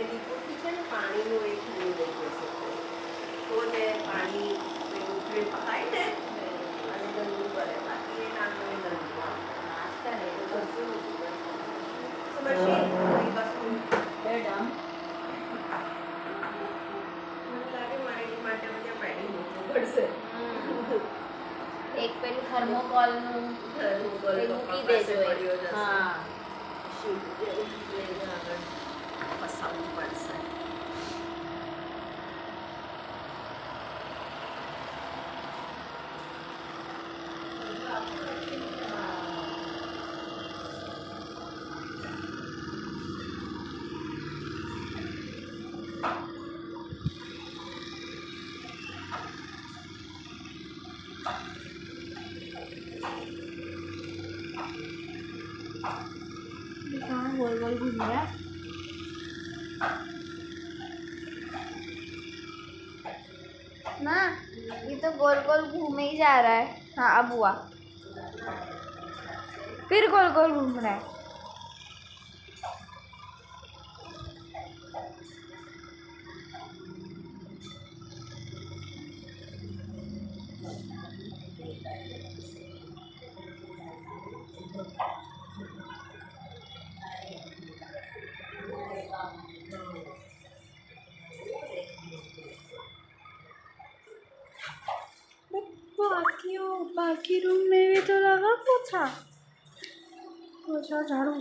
દીપુથી છે ને પાણીનું એક નહીં લઈ જશે તો ને પાણી ઉકળી પકાય ને અને ગંદુ કરે બાકી એ નાનું એ ગંદુ નાસ્તા ને એ તો કશું નથી વસ્તુ મેડમ મને લાગે મારે એ માટે મને પેડિંગ મૂકવું પડશે એક પેલું થર્મોકોલનું મૂકી દેજો હા શીટ જેવું લઈને આગળ ફસાવવું પડશે हाँ गोल गोल घूम रहा है ना ये तो गोल गोल घूमे ही जा रहा है हाँ अब हुआ फिर गोल गोल घूम रहा है बाकी रूम में भी तो लगा पोछा पोछा झाड़ू